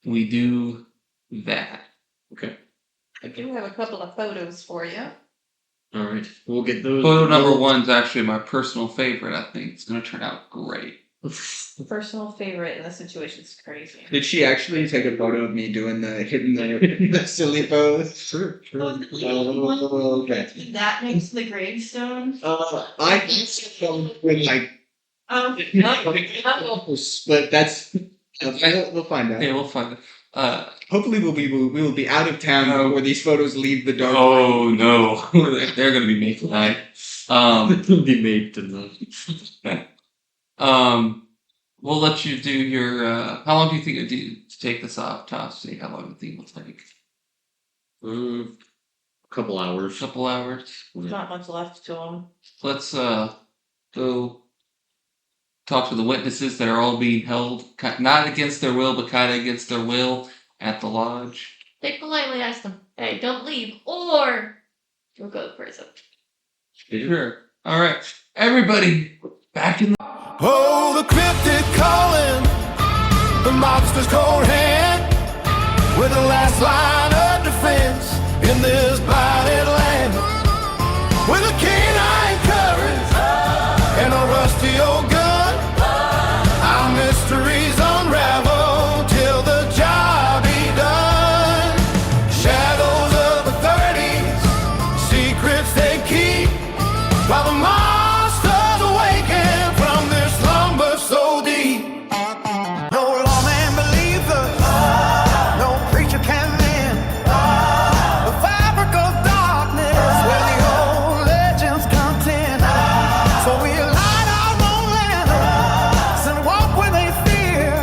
we do that. Okay. I do have a couple of photos for you. All right. We'll get those. Photo number 1 is actually my personal favorite. I think it's going to turn out great. Personal favorite in this situation is crazy. Did she actually take a photo of me doing the silly pose? Sure. Oh, okay. That makes the gravestone. I just with like, Oh, but that's we'll find out. Yeah, we'll find it. Hopefully, we will be out of town before these photos leave the dark. Oh no, they're going to be made tonight. Be made tonight. We'll let you do your. How long do you think it would to take this autopsy? How long do you think it will take? A couple hours. Couple hours. there's not much left to them. Let's go talk to the witnesses that are all being held, not against their will, but kind of against their will at the lodge. They politely ask them, "Hey, don't leave, or you'll go to prison." Sure. All right, everybody, back in the. Oh, the cryptid calling, the mobster's cold hand, with the last line of defense in this blighted land. With a canine courage and a rusty old gun, our mysteries unravel till the job be done. Shadows of the 30s, secrets they keep, while the monsters awaken from their slumber so deep. No lawman believes us, no preacher can mend the fabric of darkness where the old legends contend. So we light our own lanterns and walk where they fear,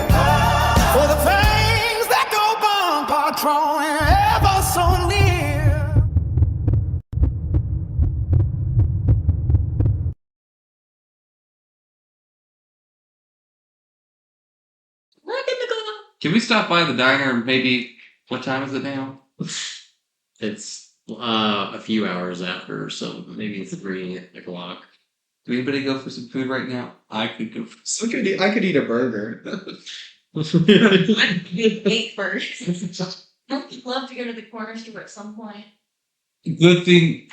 for the things that go bump are drawing ever so near. Can we stop by the diner? Maybe. What time is it now? It's a few hours after, so maybe 3 o'clock. Do anybody go for some food right now? I could go for some. I could eat a burger. I'd eat first. I'd love to go to the corner store at some point. Good thing.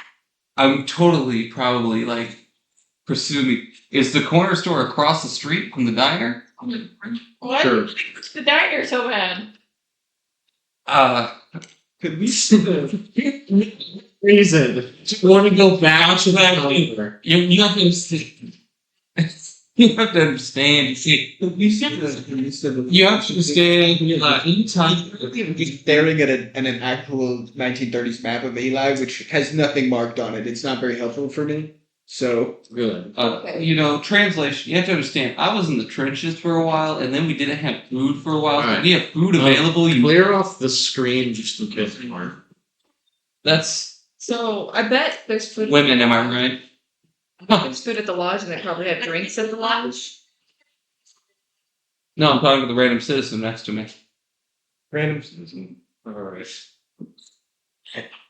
I'm totally probably like presuming. Is the corner store across the street from the diner? What? Sure. The diner so bad. Could we? Reason. Do you want to go back to that? You have to understand. You have to understand. See, you have to understand. Anytime. Staring at an actual 1930s map of Eli, which has nothing marked on it. It's not very helpful for me. So Good. Translation. You have to understand. I was in the trenches for a while, and then we didn't have food for a while. Right. When you have food available, you Clear off the screen just in case you aren't. That's So I bet there's food. women. Am I right? There's food at the lodge, and they probably have drinks at the lodge. No, I'm talking to the random citizen next to me. Random citizen. Alright.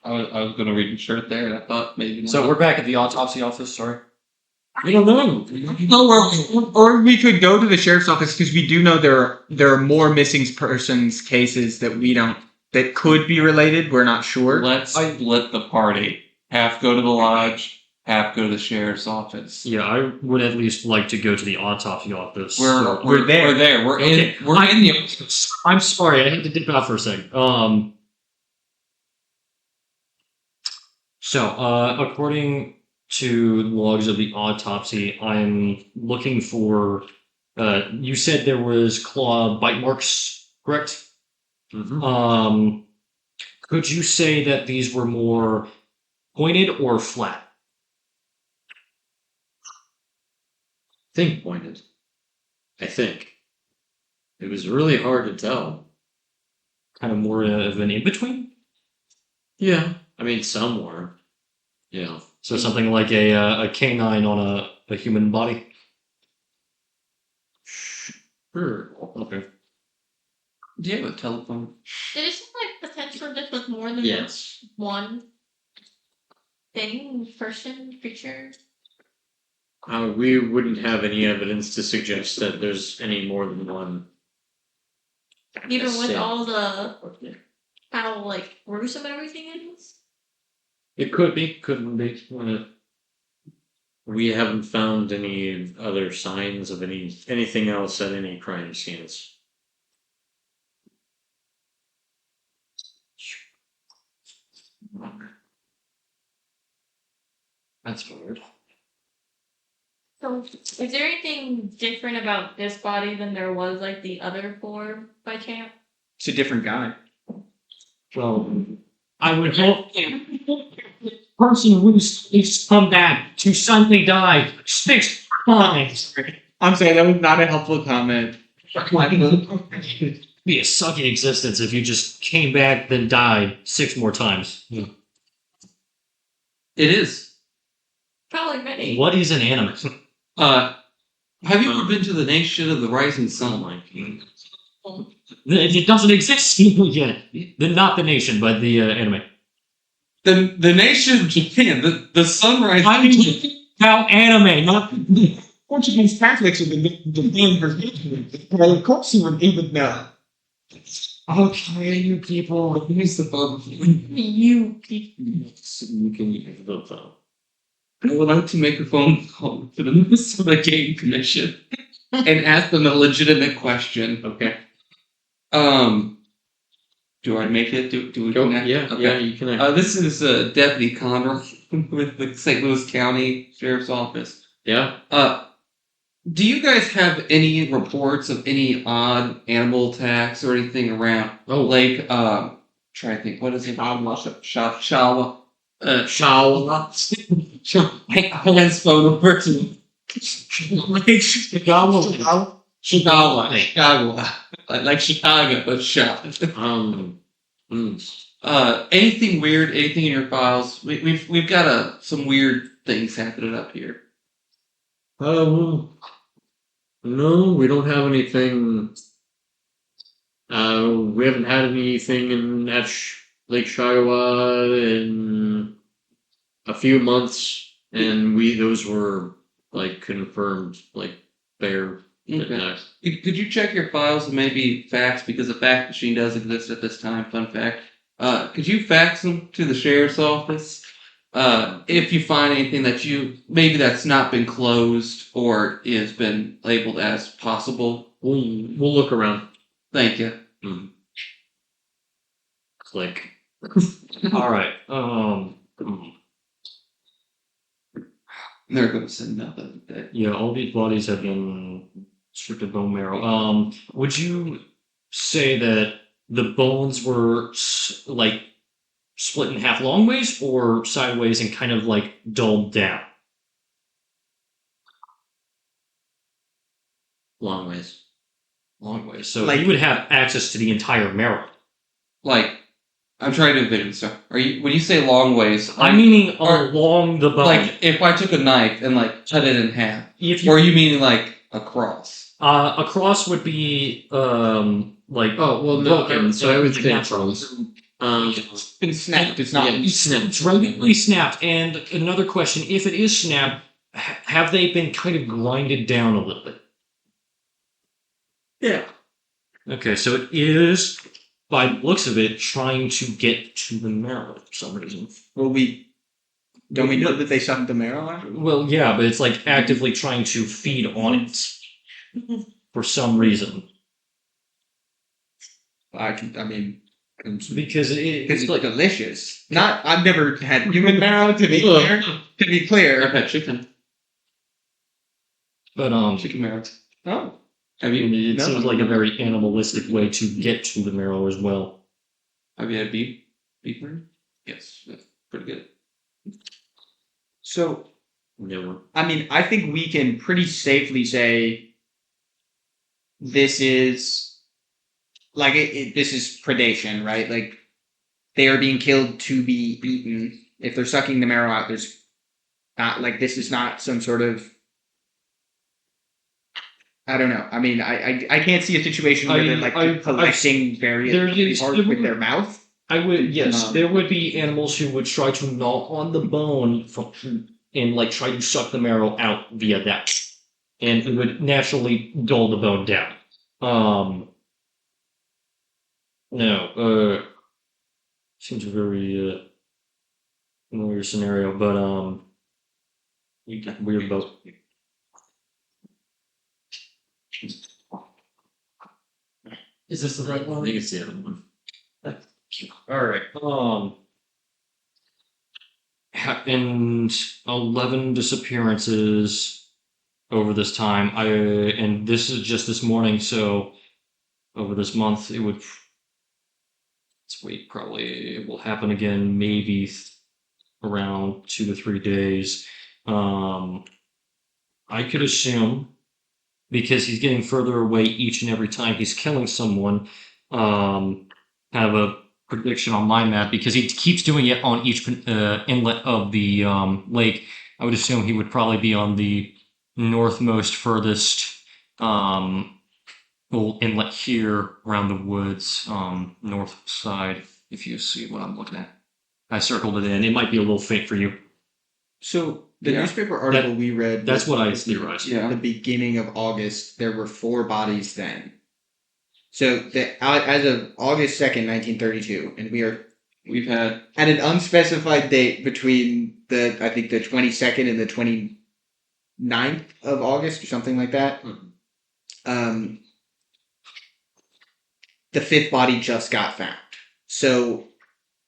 I was going to read your shirt there, and I thought maybe. So we're back at the autopsy office. Sorry. We don't know. or we could go to the sheriff's office because we do know there are more missing persons cases that could be related. We're not sure. Let's split the party. Half go to the lodge, half go to the sheriff's office. Yeah, I would at least like to go to the autopsy office. We're there. We're there. We're Okay. in the office. I'm sorry, I had to dip out for a second. So, according to logs of the autopsy, I'm looking for. You said there was claw bite marks, correct? Mm-hmm. Could you say that these were more pointed or flat? Think pointed. I think. It was really hard to tell. Kind of more of an in between. Yeah. I mean, some were. Yeah. So something like a canine on a human body. Sure. Okay. Do you have a telephone? Did it seem like potentially this was more than Yes. one thing, person, creature? We wouldn't have any evidence to suggest that there's any more than one. Even with Same. all the how like gruesome everything is. It could be, couldn't be. We haven't found any other signs of anything else at any crime scenes. That's weird. So, is there anything different about this body than there was like the other four by chance? It's a different guy. Well, I would hope the person who's come back to suddenly die 6 times. I'm saying that was not a helpful comment. Be a sucky existence if you just came back then died 6 more times. It is. Probably many. What is an anime? Have you ever been to the nation of the rising sun? It doesn't exist yet. Not the nation, but the anime. The nation of Japan, the sunrise. I mean, how anime, not Portuguese Catholics have been defending her history. Well, of course you would even know. okay, you people. Here's the phone. You people. You can use the phone. I would like to make a phone call to the Minnesota Game Commission and ask them a legitimate question. Okay. Do I make it? Do we Go. connect? Yeah, Okay. yeah, you can. This is Deputy Conroy with the St. Louis County Sheriff's Office. Yeah. Do you guys have any reports of any odd animal attacks or anything around Lake? Try to think. What is it? Shawa. I has phone over to Chicago, like Chicago, but shot. Anything weird? Anything in your files? We've got some weird things happening up here. No, we don't have anything. We haven't had anything in Lake Shiawa in a few months, and those were like confirmed, like bear. Okay. Could you check your files and maybe fax, because the fax machine does exist at this time, fun fact. Could you fax them to the sheriff's office? If you find anything maybe that's not been closed or has been labeled as possible. We'll look around. Thank you. Click. All right. They're going to send nothing today. Yeah, all these bodies have been stripped of bone marrow. Would you say that the bones were like split in half long ways or sideways and kind of like dulled down? Long ways. Long ways. So Like- you would have access to the entire marrow. Like, I'm trying to envision stuff. When you say long ways, I'm meaning or- along the bone. like if I took a knife and like cut it in half, if or you, you mean like across? a cross would be like Oh well, no. broken. So I would like think. natural. It's been snapped. It's not. Yeah, It's regularly snapped. And another question: if it is snapped, have they been kind of grinded down a little bit? Yeah. Okay, so it is, by the looks of it, trying to get to the marrow for some reason. Don't we know that they sucked the marrow out? Well, yeah, but it's like actively trying to feed on it for some reason. I mean, Because it's it's like delicious. I've never had human marrow to be clear. To be I've clear. had chicken but marrow. Oh, Have you? it No. seems like a very animalistic way to get to the marrow as well. Have you had beef? Beef marrow? Yes, that's pretty good. so No. I mean, I think we can pretty safely say this is like this is predation, right? Like they are being killed to be eaten. If they're sucking the marrow out, there's not like this is not some sort of. I don't know. I mean, I can't see a situation where they're like collecting various parts with their mouth. I would Um, there would be animals who would try to gnaw on the bone and like try to suck the marrow out via that, and it would naturally dull the bone down. No, seems a very familiar scenario, but weird about. Is this the right I one? think it's the other one. All right. And 11 disappearances over this time. And this is just this morning, so over this month it would. Let's wait. Probably it will happen again. Maybe around 2 to 3 days. I could assume, because he's getting further away each and every time he's killing someone, have a prediction on my map, because he keeps doing it on each inlet of the lake. I would assume he would probably be on the northmost furthest little inlet here around the woods, north side, if you see what I'm looking at. I circled it in. It might be a little faint for you. So the Yeah. newspaper article we read. That's what I was theorized. Yeah. The beginning of August, there were 4 bodies then. So as of August 2nd, 1932, and we are We've had at an unspecified date between the 22nd and the 29th of August or something like that. The 5th body just got found. So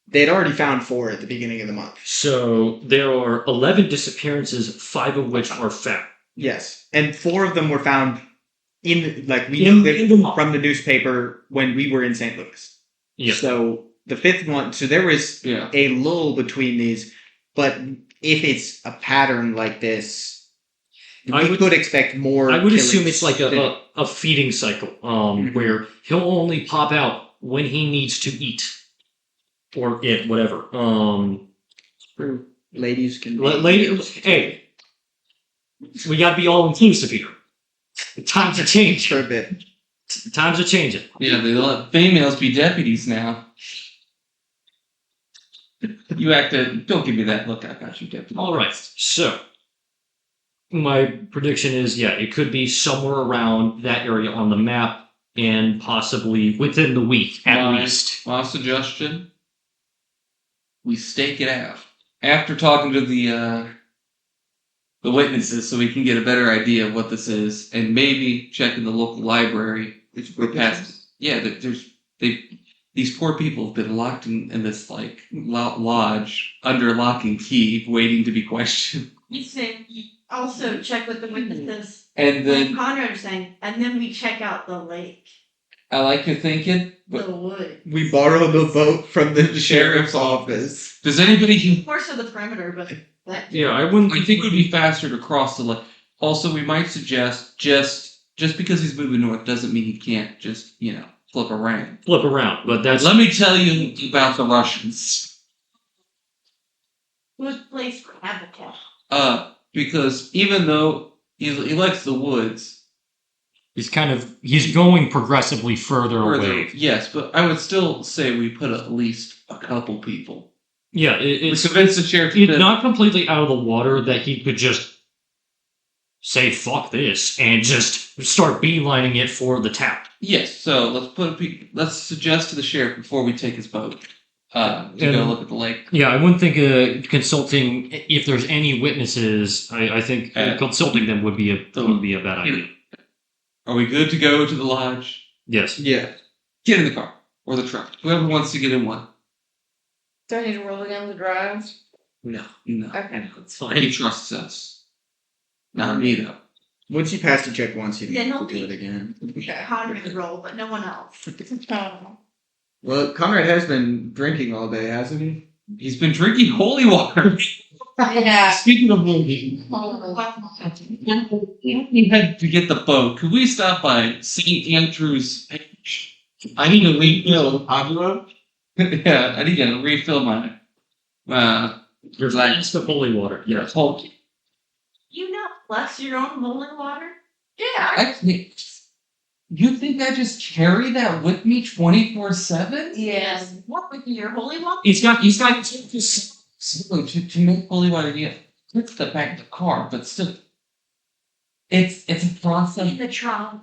they'd already found 4 at the beginning of the month. So there are 11 disappearances, 5 of which are found. Yes, and 4 of them were found in the month. from the newspaper when we were in St. Louis. Yeah. So the 5th one, so there was Yeah. a lull between these, but if it's a pattern like this, I we would- could expect more. I would assume killings it's like than- a feeding cycle, Mhm. where he'll only pop out when he needs to eat, or it, whatever. Ladies can. Hey, we got to be all inclusive here. The times are changing. For a bit. The times are changing. Yeah, they let females be deputies now. You acted. Don't give me that look. I got you, deputy. All right. So my prediction is, yeah, it could be somewhere around that area on the map, and possibly within the week at least. My suggestion: we stake it out after talking to the witnesses, so we can get a better idea of what this is, and maybe check in the local library. We're past. Yeah, these poor people have been locked in this like lodge under lock and key, waiting to be questioned. You say also check with the witnesses. And Like then Conrad was saying, and then we check out the lake, I like your thinking, but the wood. We borrow the boat from the sheriff's office. does anybody? Of course, of the perimeter, but that. Yeah, I wouldn't. I think it would be faster to cross the lake. Also, we might suggest just because he's moving north doesn't mean he can't just flip around. flip around, but that's Let me tell you about the Russians. Good place for habitat. Because even though he likes the woods, he's going progressively further away. yes, but I would still say we put at least a couple people. Yeah, We it's convince the sheriff. it's not completely out of the water that he could just say "fuck this" and just start beelining it for the town. Yes, so let's suggest to the sheriff before we take his boat to go look at the lake. Yeah, I wouldn't think consulting, if there's any witnesses, I think consulting them would be a bad idea. Are we good to go to the lodge? Yes. Yeah. Get in the car or the truck. Whoever wants to get in one. Do I need to roll again to drive? No, No, Okay. it's he fine. trusts us. Not me though. Once you pass the check once, you Then don't he'll have to do it again. Conrad roll, but no one else. Oh. Well, Conrad has been drinking all day, hasn't he? He's been drinking holy water. Yeah. Speaking of holy, we had to get the boat. Could we stop by St. Andrew's? I need to refill. Yeah, I need to refill my. Your flask of holy water. Yes. Hold. You not bless your own holy water? Yeah. You think I just carry that with me 24/7? Yes. What with your holy water? He's got to make holy water. Yeah, it's the back of the car, but still, it's a process. In the trunk.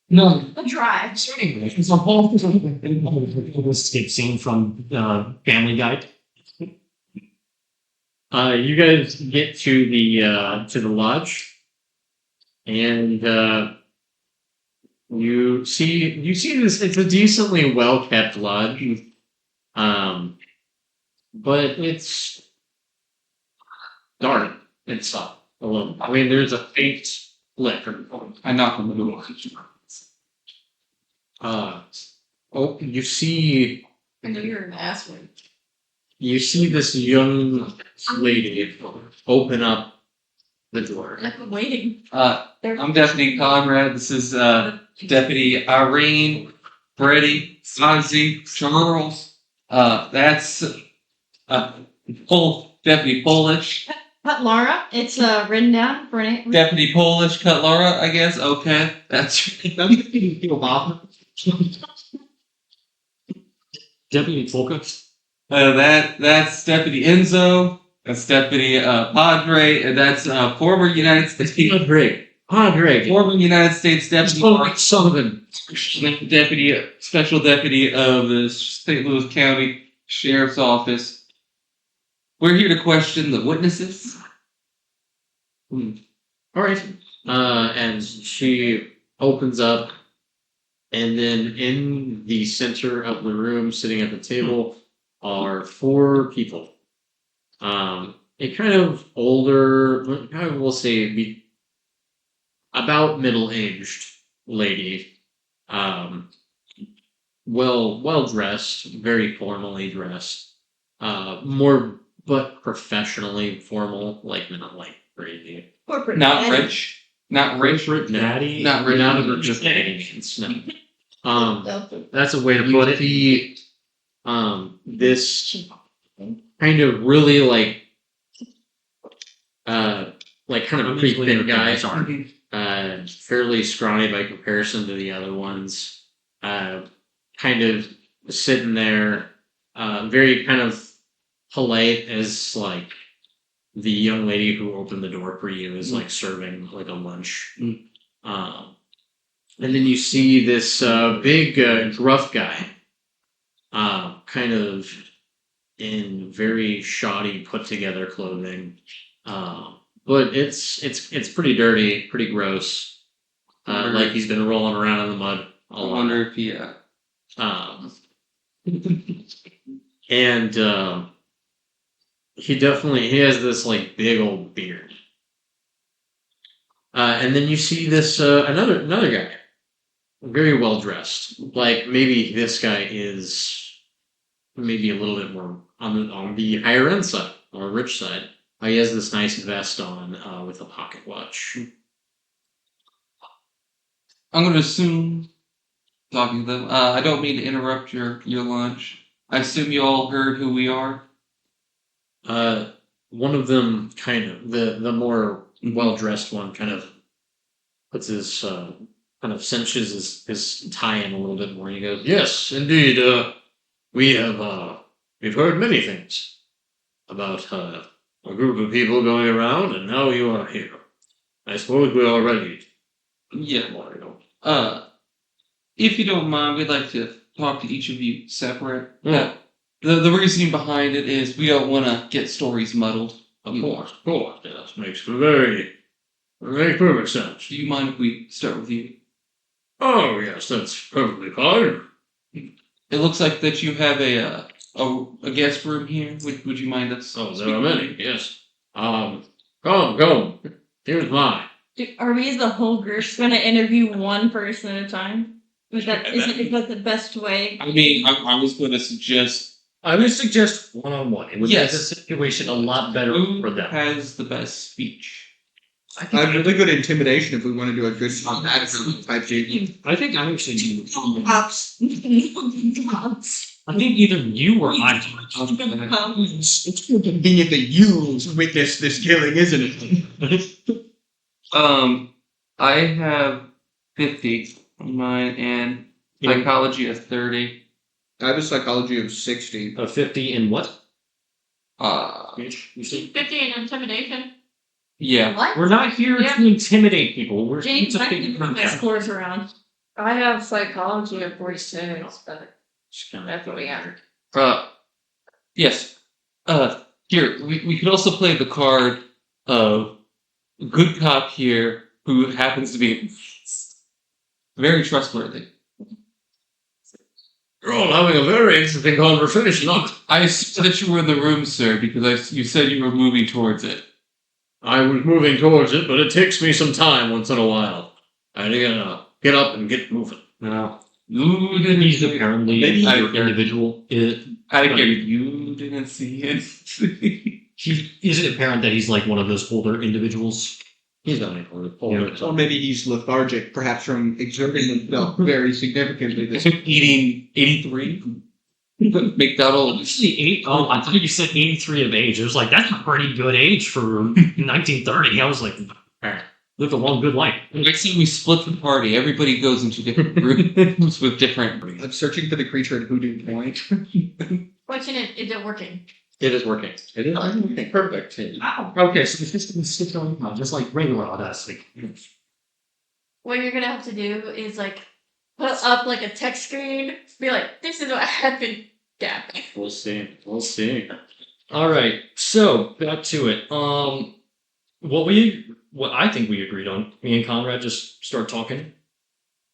No. Try. It's a whole escape scene from Family Guy. You guys get to the lodge, and you see this. It's a decently well kept lodge, but it's dark inside a little. I mean, there's a faint flicker. I knock on the door. You see I know you're an asswill. this young lady open up the door. I'm waiting. I'm Deputy Conrad. This is Deputy Irene, Freddie, Ozzy, Charles. That's Deputy Polish. But Laura, it's written down for an Deputy Polish Cutlara, I guess. Okay, that's Deputy Polka. that's Deputy Enzo. That's Deputy Padre, and that's former United States Padre. former United States Deputy Oh, Sullivan. Deputy Special Deputy of the St. Louis County Sheriff's Office. We're here to question the witnesses. All right. And she opens up, and then in the center of the room, sitting at the table, are 4 people. A kind of older, we'll say, about middle-aged lady. Well dressed, very formally dressed. More, but professionally formal, not like crazy. corporate. Not rich. Not rich. Natty. Not rich. Not of just any means. No. That's a way to You put it. see, this kind of really kind of pretty thin guy, fairly scrawny by comparison to the other ones, kind of sitting there, very kind of polite, as the young lady who opened the door for you is serving a lunch. And then you see this big gruff guy, kind of in very shoddy put together clothing, but it's pretty dirty, pretty gross, like he's been rolling around in the mud a I lot. wonder if he. And he has this big old beard. And then you see this another guy, very well dressed. Maybe this guy is maybe a little bit more on the higher end side or rich side. He has this nice vest on with a pocket watch. I'm going to assume, talking to them, I don't mean to interrupt your lunch. I assume you all heard who we are? One of them kind of the more well dressed one kind of puts his kind of cinches his tie in a little bit more. And he goes, "Yes, indeed. We've heard many things about a group of people going around, and now you are here. I suppose we're all ready." Yeah. If you don't mind, we'd like to talk to each of you separate. Yeah. The reasoning behind it is we don't want to get stories muddled. Of course. Yes, makes very perfect sense. Do you mind if we start with you? Oh yes, that's perfectly fine. It looks like that you have a guest room here. Would you mind us? Oh, there are many. Yes. Go. Here's mine. Are we as the whole group going to interview one person at a time? Is that the best way? I mean, I was going to suggest I would suggest one-on-one. It would Yes. make the situation a lot better who for them. has the best speech. I I think, have really good intimidation if we want to do a good accent type thing. I think I actually. Pops. I think either you or I. It's too convenient that you witness this killing, isn't it? I have 50 on mine and Yeah. psychology of 30. I have a psychology of 60. 50 in what? You see? 50 in intimidation. Yeah. What? We're not here Yeah. to intimidate people. We're here James, to I can figure move them my out. scores around. I have psychology at 46, but that's what we got. Yes. Here we could also play the card of good cop here who happens to be very trustworthy. You're all having a very interesting conversation. I saw that you were in the room, sir, because you said you were moving towards it. I was moving towards it, but it takes me some time once in a while. I gotta get up and get moving. No. You didn't He's see it. apparently Maybe an I- individual. I get it. You didn't see it. Is it apparent that he's like one of those older individuals? He's not older. Or maybe he's lethargic, perhaps from exerting himself very significantly. This Eating 83 McDonald's. Actually, I thought you said 83 of age. It was like, that's a pretty good age for 1930. I was like, lived a long, good life. I see we split the party. Everybody goes into different groups with different. I'm searching for the creature at Hoodoo Point. Question is it working? It is working. It is working. Perfect. Wow. Okay, so the system is still going on, just like regular Audacity. What you're gonna have to do is like put up like a text screen, be like, this is what happened. Yeah. We'll see. We'll see. All right, so back to it. What I think we agreed on, me and Conrad just start talking,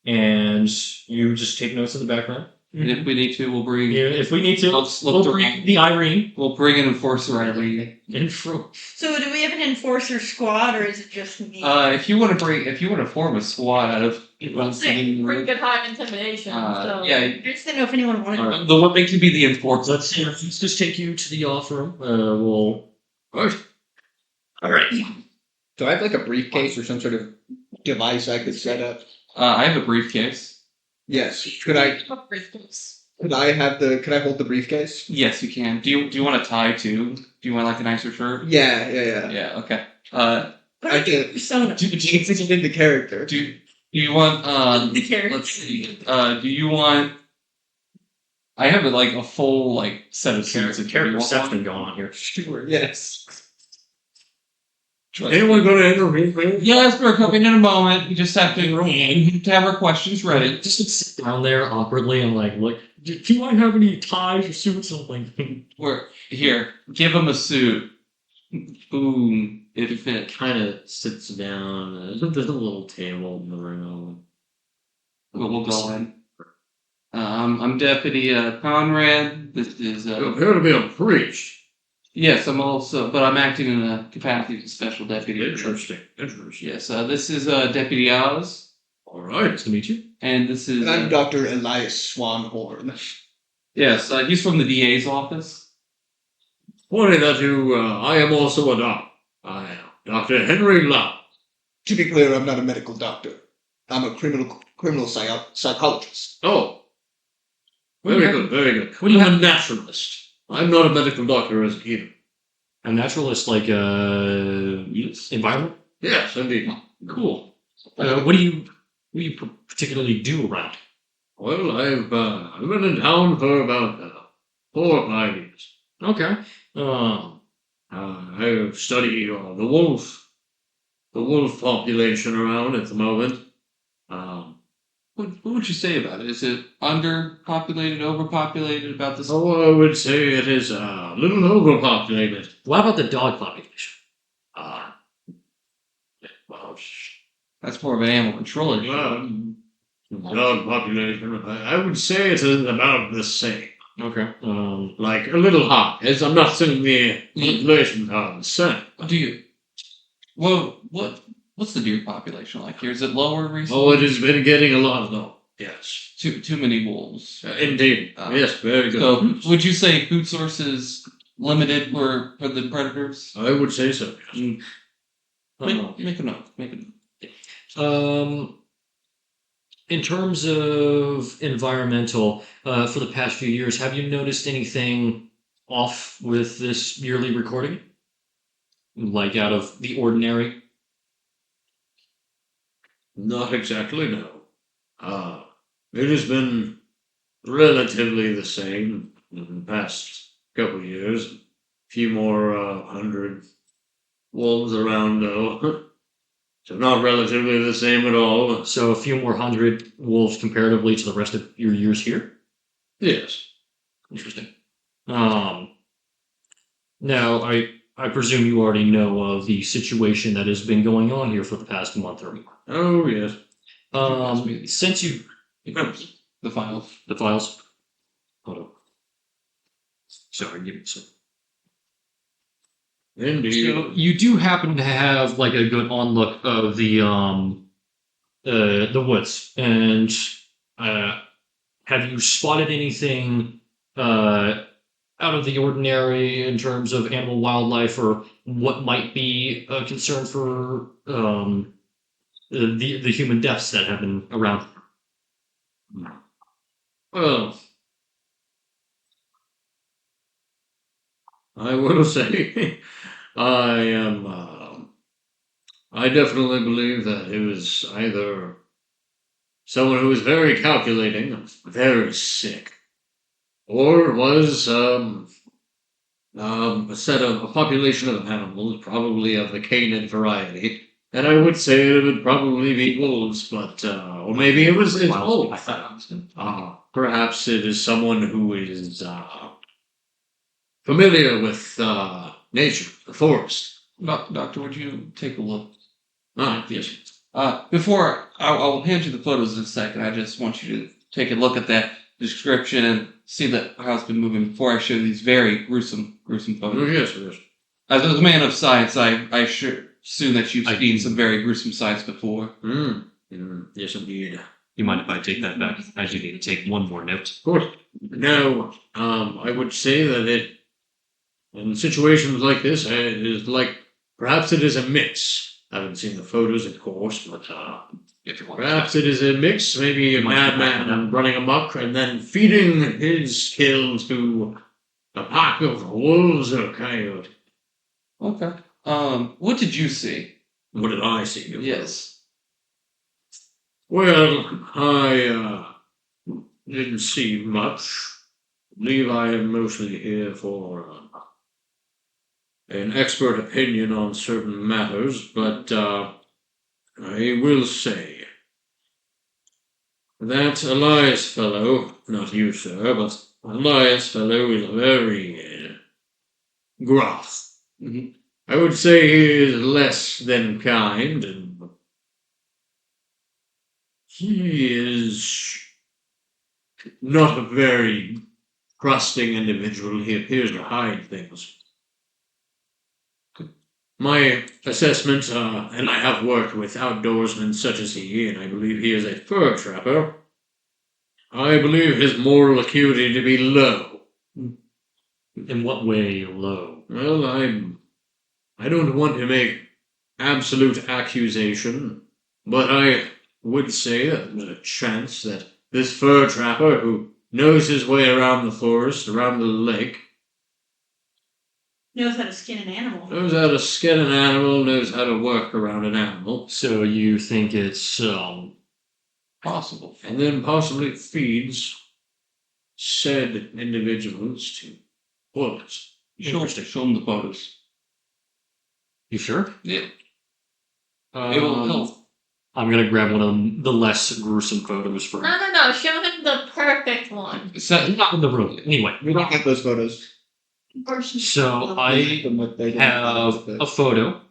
and you just take notes in the background. And if we need to, we'll bring. Yeah, if we need to, Let's we'll look bring around. the Irene We'll bring an enforcer Irene. in from. So do we have an enforcer squad or is it just me? If you want to form a squad out of Pretty good high intimidation. So yeah, I just didn't know if anyone wanted. All right. the one thing to be the enforcer. Let's just take you to the off room. We'll. All right. Do I have like a briefcase or some sort of device I could set up? I have a briefcase. Yes. Could I hold the briefcase? Yes, you can. Do you want a tie too? Do you want like a nicer shirt? Yeah. Yeah. Okay. Put I on did. persona. Do you think it's in the character? Do you want The character. let's see. Do you want? I have like a full like set of suits. If you Character want perception one. going on here. Sure. Yes. Anyone going to intervene me? Yes, we're coming in a moment. We just have to have our questions ready. Just sit down there awkwardly and like, look. Do I have any ties or suits or something? We're here. Give him a suit. Boom. It fit. Kind of sits down. There's a little table in the room. We'll go in. I'm Deputy Conrad. This is You appear to be a priest. yes. I'm also, but I'm acting in a capacity as a special deputy. Interesting. Yes. This is Deputy Oz, All right. Nice to meet you. and this is And I'm Dr. Elias Swanhorn. yes. He's from the DA's office. Funny that I am also a doctor. I am Dr. Henry Lau. To be clear, I'm not a medical doctor. I'm a criminal psychologist. Oh. Very good, very good. What do you I'm have- a naturalist. I'm not a medical doctor as either. A naturalist, like environment. Yes, indeed. Cool. What do you particularly do around? Well, I've been in town for about 4 or 5 years. Okay. I study the wolf population around at the moment. What would you say about it? Is it underpopulated, overpopulated? About this? So I would say it is a little overpopulated. What about the dog population? Well, That's more of an animal control issue. dog population, I would say it is about the same. Okay. Like a little high. As I'm not saying the population are the same. Do you? Well, what's the deer population like here? Is it lower recently? Oh, it has been getting a lot low. Yes. Too many wolves. Indeed. Yes, very good. So, would you say food sources limited for the predators? I would say so. Yes. Make a note. Make a note. In terms of environmental, for the past few years, have you noticed anything off with this yearly recording? Like out of the ordinary? Not exactly, no. It has been relatively the same in the past couple of years. A few more 100 wolves around, though. So not relatively the same at all. So a few more hundred wolves comparatively to the rest of your years here. Yes. Interesting. Now I presume you already know of the situation that has been going on here for the past month or more. Oh, yes. Since you The files. the files. Hold on. Sorry, give me a second. Indeed. So you do happen to have like a good onlook of the woods, and have you spotted anything out of the ordinary in terms of animal wildlife, or what might be a concern for the human deaths that have been around? Well, I will say, I am. I definitely believe that it was either someone who was very calculating, very sick, or it was a population of animals, probably of the canid variety. And I would say it would probably be wolves, but or maybe it's both. Perhaps it is someone who is familiar with nature, the forest. Doctor, would you take a look? Yes. Before I will hand you the photos in a second. I just want you to take a look at that description and see that how it's been moving before I show these very gruesome Oh, photos. yes. As a man of science, I should assume that you've I- seen some very gruesome sights before. Yes, indeed. You mind if I take that back? I do need to take one more note. Of course. No, I would say that in situations like this, it is like, perhaps it is a mix. I haven't seen the photos, of course, but If you want. perhaps it is a mix, maybe a madman running amok and then feeding his kill to a pack of wolves or coyote. Okay. What did you see? What did I see? Yes. Well, I didn't see much. I believe I am mostly here for an expert opinion on certain matters, but I will say that Elias fellow, not you, sir, but Elias fellow is very gruff. Mhm. I would say he is less than kind, and he is not a very trusting individual. He appears to hide things. My assessment, and I have worked with outdoorsmen such as he, and I believe he is a fur trapper. I believe his moral acuity to be low. In what way low? Well, I don't want to make absolute accusation, but I would say that there's a chance that this fur trapper who knows his way around the forest, around the lake, Knows how to skin an animal. knows how to skin an animal, knows how to work around an animal, So you think it's Possible. and then possibly feeds said individuals to wolves. Show them the photos. you sure? Yeah. It will help. I'm gonna grab one of the less gruesome photos for No. Show him the perfect one. not in the room. Anyway, We don't get those photos. so I have a photo.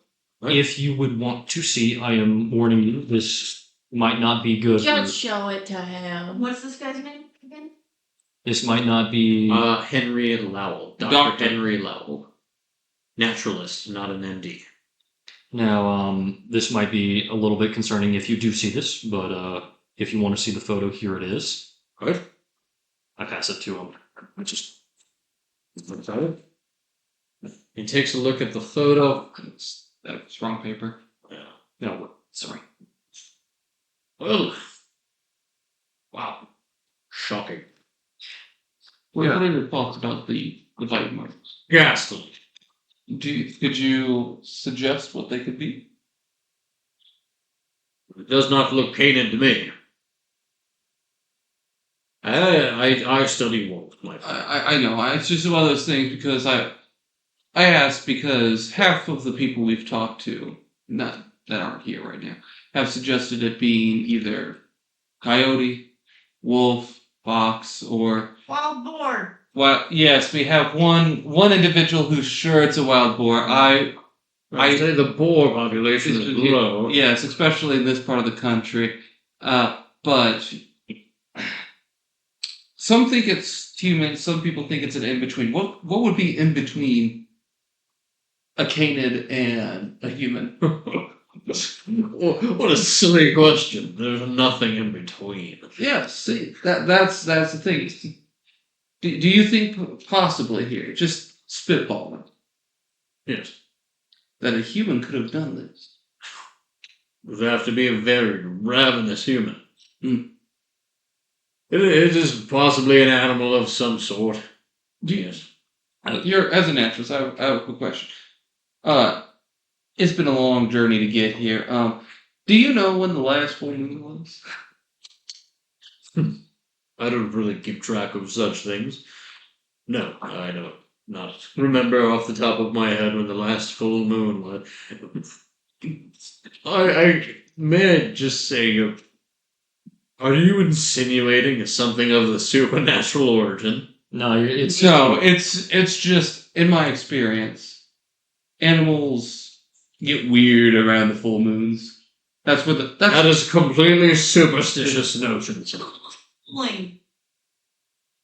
What? If you would want to see, I am warning you, this might not be good. Just show it to him. What's this guy's name again? This might not be. Henry Lowell. Doctor. Henry Lowell. Naturalist, not an MD. Now, this might be a little bit concerning if you do see this, but if you want to see the photo, here it is. What? I pass it to him. I just He takes a look at the photo. That's wrong paper. no, sorry. Well, wow. Shocking. What are your thoughts about the bite marks? Ghastly. Could you suggest what they could be? It does not look canid to me. I study wolves, my friend. I know. It's just one of those things because I asked because half of the people we've talked to, not that aren't here right now have suggested it being either coyote, wolf, fox, or Wild boar. well, yes, we have one individual who's sure it's a wild boar. I'd say the boar population is low. Yes, especially in this part of the country. But some think it's human. Some people think it's an in between. What would be in between a canid and a human? What a silly question. There's nothing in between. Yeah, see, that's the thing. Do you think possibly here, just spitballing, Yes. that a human could have done this? It would have to be a very ravenous human. Hmm. It is possibly an animal of some sort. Yes. You're as a naturalist. I have a quick question. It's been a long journey to get here. Do you know when the last full moon was? I don't really keep track of such things. No, I don't. Not remember off the top of my head when the last full moon was. I may I just say, are you insinuating something of the supernatural origin? No, it's It's just in my experience, animals get weird around the full moons. That's what That is completely superstitious notions. Link.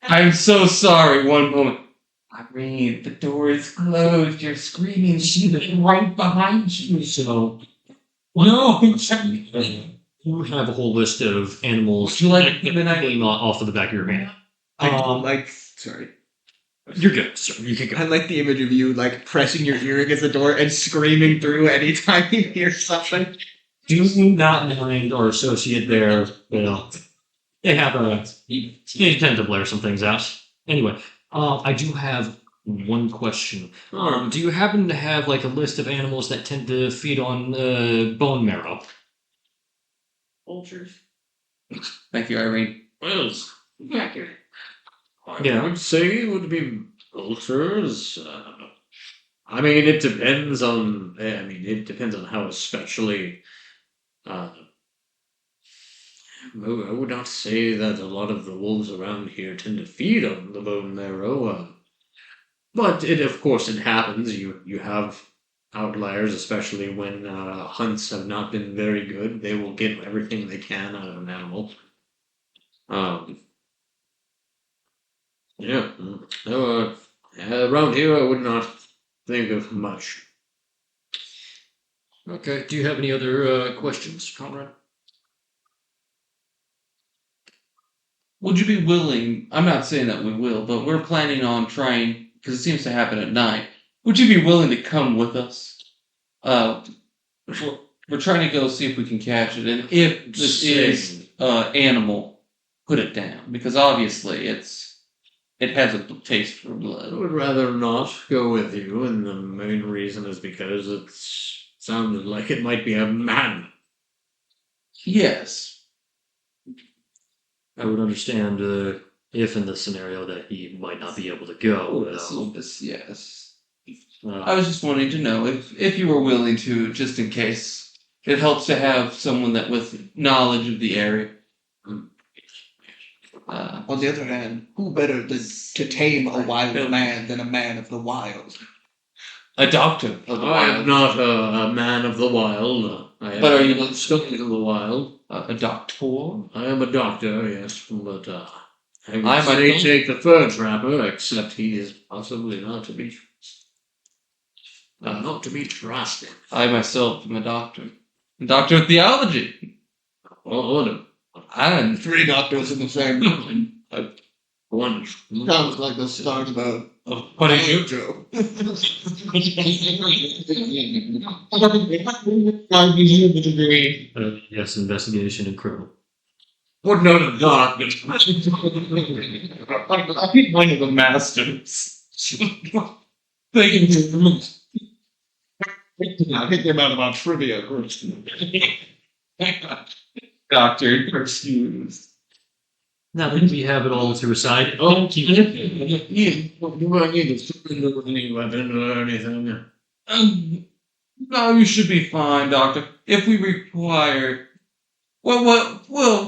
I'm so sorry. One moment. Irene, the door is closed. You're screaming. She's right behind you. so. No. You have a whole list of animals Would you like to name off of the back of your hand. Sorry. You're good, sir. You can I go. like the image of you like pressing your ear against the door and screaming through anytime you hear something. Do not mind our associate there. You know, they have they tend to blare some things out. Anyway, I do have one question. Do you happen to have like a list of animals that tend to feed on bone marrow? Vultures. Thank you, Irene. Well, Accurate. Yeah. I would say it would be vultures. I mean, it depends on. It depends on how especially. I would not say that a lot of the wolves around here tend to feed on the bone marrow. But of course, it happens. You have outliers, especially when hunts have not been very good. They will get everything they can out of an animal. Yeah. Around here, I would not think of much. Okay. Do you have any other questions, Conrad? Would you be willing? I'm not saying that we will, but we're planning on trying because it seems to happen at night. Would you be willing to come with us? We're trying to go see if we can catch it, and if this is animal, put it down because obviously it has a taste for I blood. would rather not go with you, and the main reason is because it sounded like it might be a man. Yes, I would understand if in this scenario that he might not be able to go. yes. I was just wanting to know if you were willing to, just in case. It helps to have someone that with knowledge of the area. On the other hand, who better to tame a wild man than a man of the wild? A doctor of the I am wild. not a man of the wild. But are you a study of the wild? A doctor? I am a doctor, yes, but I would I say might- take the fur trapper, except he is possibly not to be not to be trusted. I myself am a doctor. A doctor of theology. Well, I'm 3 doctors in the same room. one. Sounds like the start of a What are you? Joe. Yes, investigation and criminal. What note of God? I think one of the masters. Thank you. I think the amount about trivia. Doctor, you're excused. Now that we have it all to a side, Oh, thank you. Do I need to surrender any weapon or anything? No, you should be fine, Doctor. If we require... Well,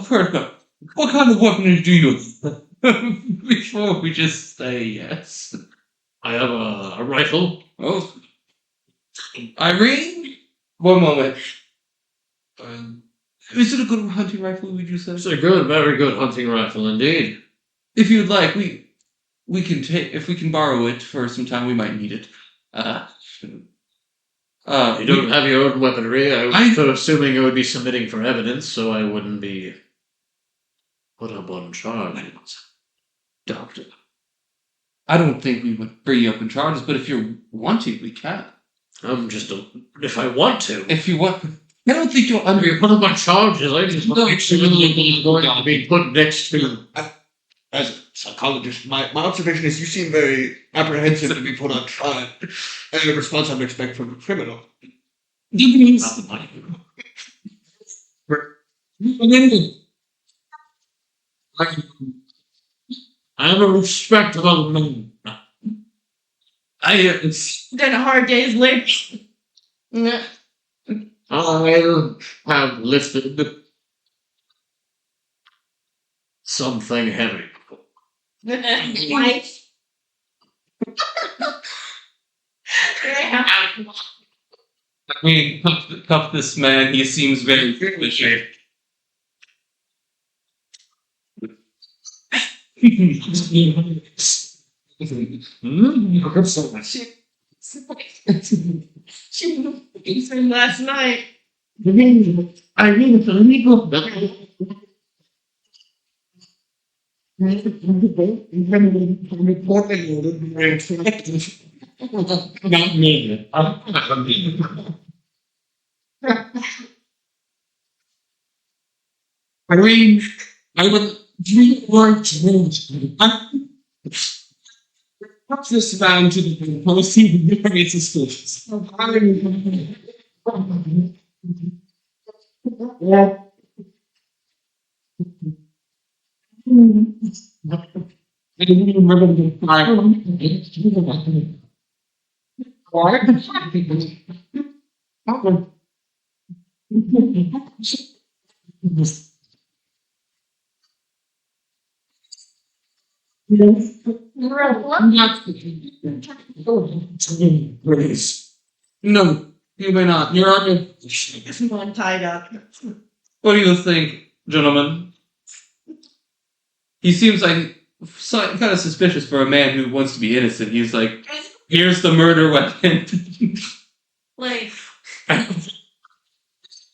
first up, what kind of weaponry do you have? Before we just say yes. I have a rifle. Oh. Irene? One moment. Is it a good hunting rifle, would you say? It's a good, very good hunting rifle indeed. If you'd like, we can take... If we can borrow it for some time, we might need it. You don't have your own weaponry. I was assuming it would be submitting for evidence, so I wouldn't be put up on charge. Doctor, I don't think we would bring you up in charges, but if you want to, we can. If I want to. If you want... I don't think you'll If you put up on charges, I just want to make sure that it's going to be put next to... As a psychologist, my observation is you seem very apprehensive to be put on trial. And a response I would expect from a criminal. Not the money. I have a respectable man. It's been a hard day's labor. I have lifted something heavy. Wife. I mean, cuff this man, he seems very foolish. She from last night. I mean, it's illegal. Not me. I mean, I would really like to put this man to the policy very suspicious. I didn't remember the fire. Please. No, you may not. You're on I'm tied up. What do you think, gentlemen? He seems like kind of suspicious for a man who wants to be innocent. He's like, here's the murder weapon. Like,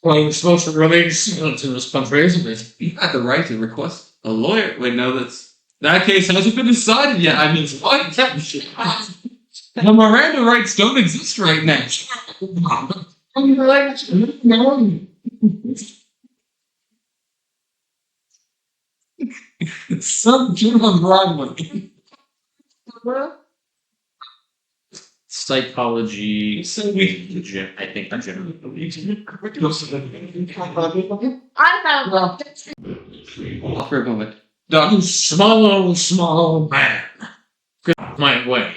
Well, you're supposed to remain silent in this country, isn't it? You got the right to request a lawyer. Wait, no, that case hasn't been decided yet. I mean, what? The Miranda rights don't exist right now. Some Jim on Broadway. Psychology. So we. I think I generally believe. For a moment. Doc, Small man. Get my way.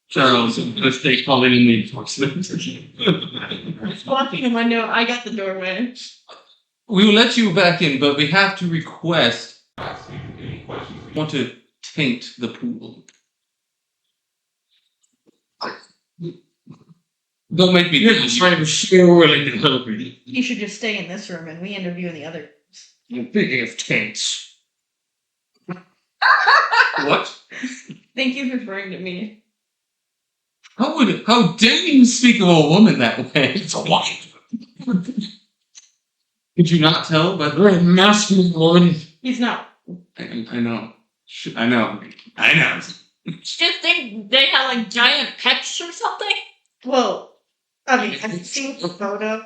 Charles, let's take calling in the enforcement. Walking in my note, I got the doorway. We will let you back in, but we have to request. Want to taint the pool. Don't make me. Yes, I'm so willing to help you. You should just stay in this room and we interview in the other rooms. Speaking of taints. What? Thank you for referring to me. How dare you speak of a woman that way? It's a wife. Could you not tell by the Very masculine woman. He's not. I know. I know. just think they have like giant pecs or something. Well, I mean, I've seen the photo.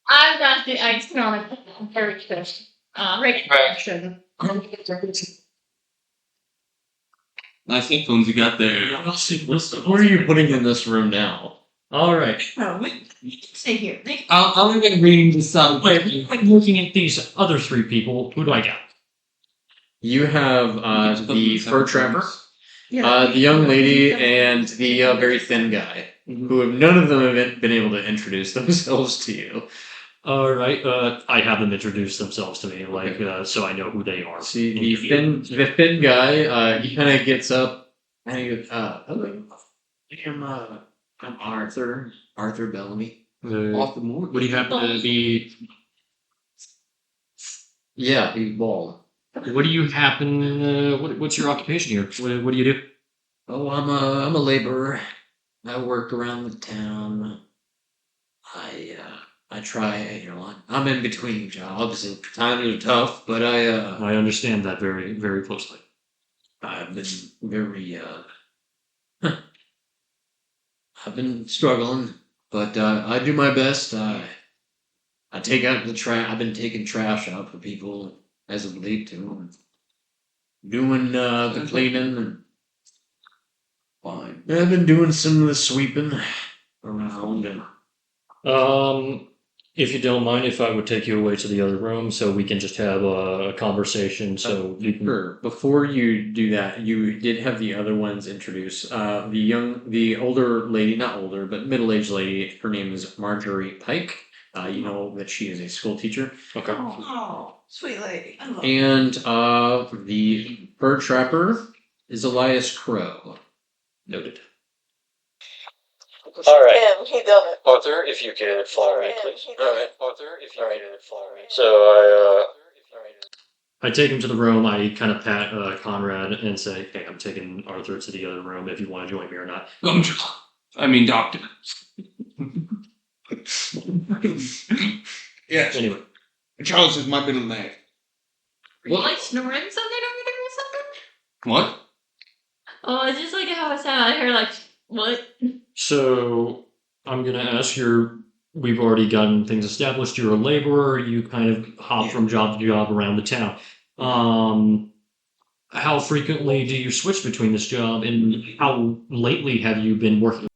I've got the ice cream very fish. Reaction. Nice headphones you got there. Where are you putting in this room now? Alright. Oh, stay here. I'll even read this out. Wait, looking at these other three people, who do I got? You have the fur trapper, The young lady and the very thin guy, who none of them have been able to introduce themselves to you. All right. I have them introduce themselves to me, so I know who they are. See the thin guy. He kind of gets up and he goes, "Hello, I'm Arthur Bellamy." Off the moon. What do you happen to be? Yeah, he's bald. What do you happen? What's your occupation here? What do you do? Oh, I'm a laborer. I work around the town. I try, I'm in between jobs and times are tough, but I understand that very, very closely. I've been very I've been struggling, but I do my best. I take out the trash. I've been taking trash out for people as of late too. Doing the cleaning and Fine. I've been doing some of the sweeping around and If you don't mind, if I would take you away to the other room so we can just have a conversation, so you can. Sure. Before you do that, you did have the other ones introduce. The older lady, not older, but middle-aged lady. Her name is Marjorie Pike. You know that she is a school teacher. Okay. Oh, sweet lady. I love And the bird trapper is Elias Crow. Noted. All right, him. He done it. Arthur, if you could follow me, please. He All done right, Arthur, if you could follow me. So I take him to the room. I kind of pat Conrad and say, "Hey, I'm taking Arthur to the other room. If you want to join me or not." I mean, doctor. Yes. Anyway, Charles is my middle name. Are you like snoring something over there or something? What? Oh, it's just like how it sounded. I heard like, what? so I'm gonna ask We've already gotten things established. You're a laborer. You kind of hop from job to job around the town. How frequently do you switch between this job, and how lately have you been working